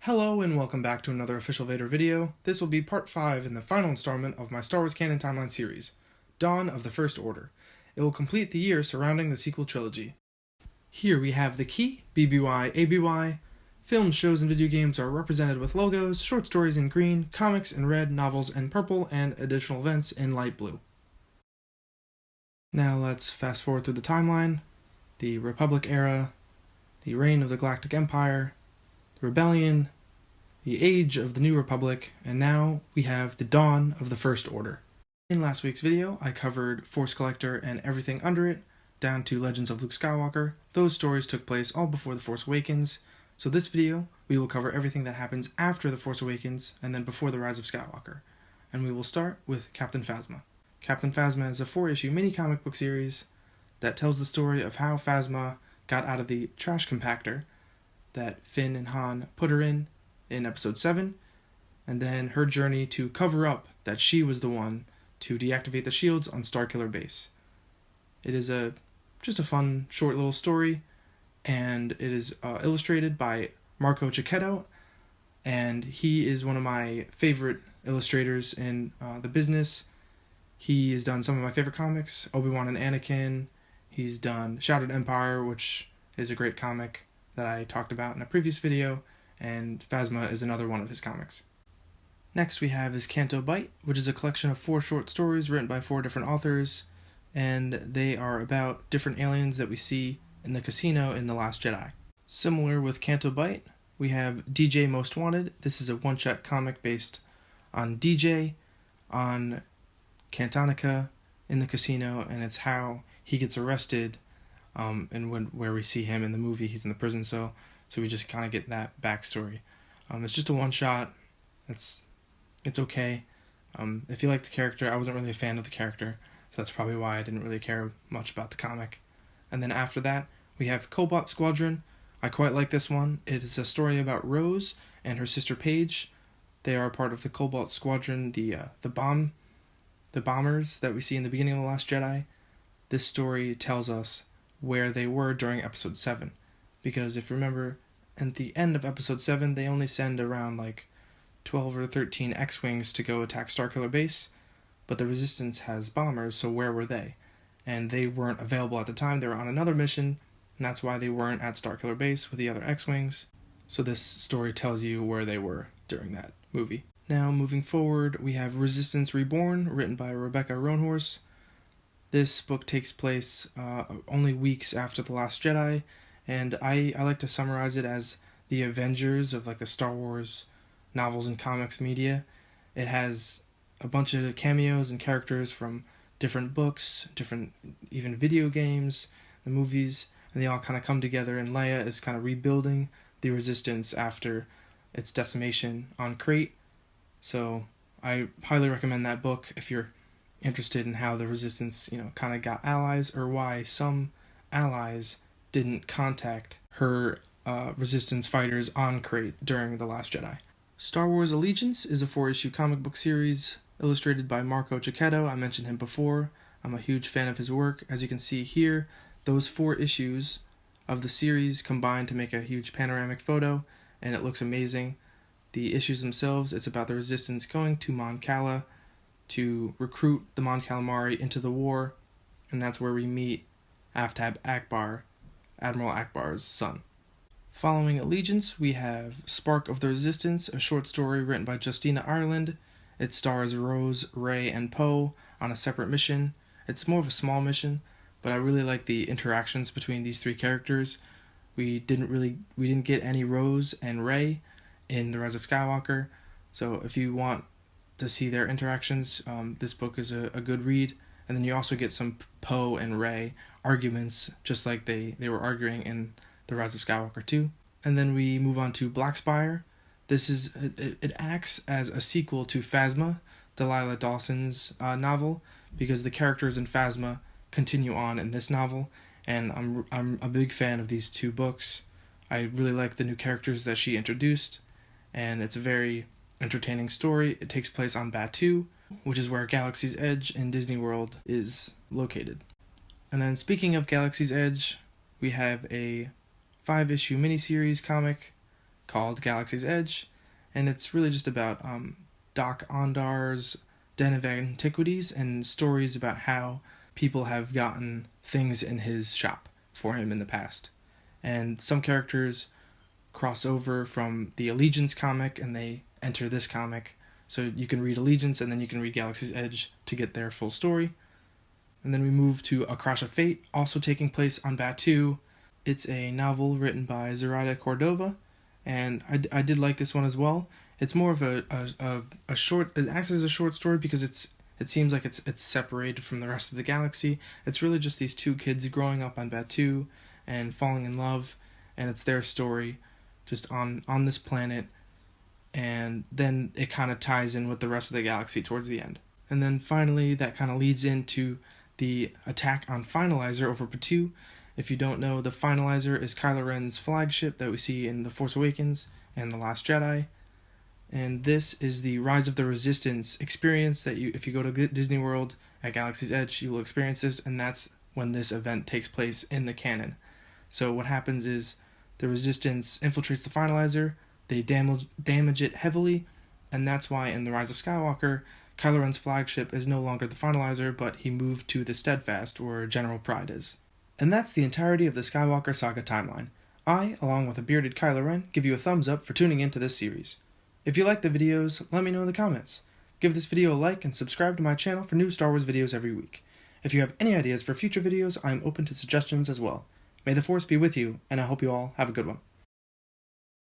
Hello and welcome back to another Official Vader video. This will be part 5 in the final installment of my Star Wars Canon Timeline series, Dawn of the First Order. It will complete the year surrounding the sequel trilogy. Here we have the key, BBY, ABY. Films, shows, and video games are represented with logos, short stories in green, comics in red, novels in purple, and additional events in light blue. Now let's fast forward through the timeline. The Republic era, the reign of the Galactic Empire, Rebellion, the Age of the New Republic, and now we have the Dawn of the First Order. In last week's video, I covered Force Collector and everything under it, down to Legends of Luke Skywalker. Those stories took place all before The Force Awakens, so this video, we will cover everything that happens after The Force Awakens and then before The Rise of Skywalker. And we will start with Captain Phasma. Captain Phasma is a 4-issue mini comic book series that tells the story of how Phasma got out of the trash compactor that Finn and Han put her in episode 7, and then her journey to cover up that she was the one to deactivate the shields on Starkiller Base. It is just a fun, short little story, and it is illustrated by Marco Cicchetto, and he is one of my favorite illustrators in the business. He has done some of my favorite comics, Obi-Wan and Anakin. He's done Shattered Empire, which is a great comic that I talked about in a previous video, and Phasma is another one of his comics. Next we have his Canto Byte, which is a collection of 4 short stories written by 4 different authors, and they are about different aliens that we see in the casino in The Last Jedi. Similar with Canto Byte, we have DJ Most Wanted. This is a one-shot comic based on DJ, on Cantonica in the casino, and it's how he gets arrested. And where we see him in the movie, he's in the prison cell, so we just kind of get that backstory. It's just a one-shot. It's okay. If you like the character, I wasn't really a fan of the character, so that's probably why I didn't really care much about the comic. And then after that, we have Cobalt Squadron. I quite like this one. It is a story about Rose and her sister Paige. They are part of the Cobalt Squadron, the bombers that we see in the beginning of The Last Jedi. This story tells us where they were during episode 7, because if you remember, at the end of episode 7 they only send around like 12 or 13 X-Wings to go attack Starkiller Base, but the Resistance has bombers, so where were they? And they weren't available at the time. They were on another mission, and that's why they weren't at Starkiller Base with the other X-Wings. So this story tells you where they were during that movie. Now moving forward, we have Resistance Reborn, written by Rebecca Roanhorse. This book takes place only weeks after The Last Jedi, and I like to summarize it as the Avengers of like the Star Wars novels and comics media. It has a bunch of cameos and characters from different books, different even video games, the movies, and they all kind of come together, and Leia is kind of rebuilding the Resistance after its decimation on Crate. So I highly recommend that book if you're interested in how the Resistance, kind of got allies, or why some allies didn't contact her Resistance fighters on Crate during The Last Jedi. Star Wars Allegiance is a 4-issue comic book series illustrated by Marco Cicchetto. I mentioned him before. I'm a huge fan of his work. As you can see here, those 4 issues of the series combine to make a huge panoramic photo, and it looks amazing. The issues themselves, it's about the Resistance going to Mon Cala to recruit the Mon Calamari into the war, and that's where we meet Aftab Akbar, Admiral Akbar's son. Following Allegiance, we have Spark of the Resistance, a short story written by Justina Ireland. It stars Rose, Rey, and Poe on a separate mission. It's more of a small mission, but I really like the interactions between these 3 characters. We didn't get any Rose and Rey in The Rise of Skywalker, so if you want to see their interactions, this book is a good read. And then you also get some Poe and Rey arguments, just like they were arguing in The Rise of Skywalker 2. And then we move on to Black Spire. It acts as a sequel to Phasma, Delilah Dawson's novel, because the characters in Phasma continue on in this novel, and I'm a big fan of these 2 books. I really like the new characters that she introduced, and it's a very entertaining story. It takes place on Batuu, which is where Galaxy's Edge in Disney World is located. And then speaking of Galaxy's Edge, we have a 5-issue miniseries comic called Galaxy's Edge, and it's really just about Doc Ondar's Den of Antiquities and stories about how people have gotten things in his shop for him in the past. And some characters cross over from the Allegiance comic and they enter this comic. So you can read Allegiance and then you can read Galaxy's Edge to get their full story. And then we move to A Crash of Fate, also taking place on Batuu. It's a novel written by Zoraida Cordova, and I did like this one as well. It's more of a short. It acts as a short story because it seems like it's separated from the rest of the galaxy. It's really just these two kids growing up on Batuu and falling in love, and it's their story just on this planet. And then it kind of ties in with the rest of the galaxy towards the end. And then finally, that kind of leads into the attack on Finalizar over Batuu. If you don't know, the Finalizar is Kylo Ren's flagship that we see in The Force Awakens and The Last Jedi. And this is the Rise of the Resistance experience that if you go to Disney World at Galaxy's Edge, you will experience this, and that's when this event takes place in the canon. So what happens is the Resistance infiltrates the Finalizar, they damage it heavily, and that's why in The Rise of Skywalker, Kylo Ren's flagship is no longer the Finalizar, but he moved to the Steadfast, where General Pride is. And that's the entirety of the Skywalker Saga timeline. I, along with a bearded Kylo Ren, give you a thumbs up for tuning into this series. If you like the videos, let me know in the comments. Give this video a like and subscribe to my channel for new Star Wars videos every week. If you have any ideas for future videos, I am open to suggestions as well. May the Force be with you, and I hope you all have a good one.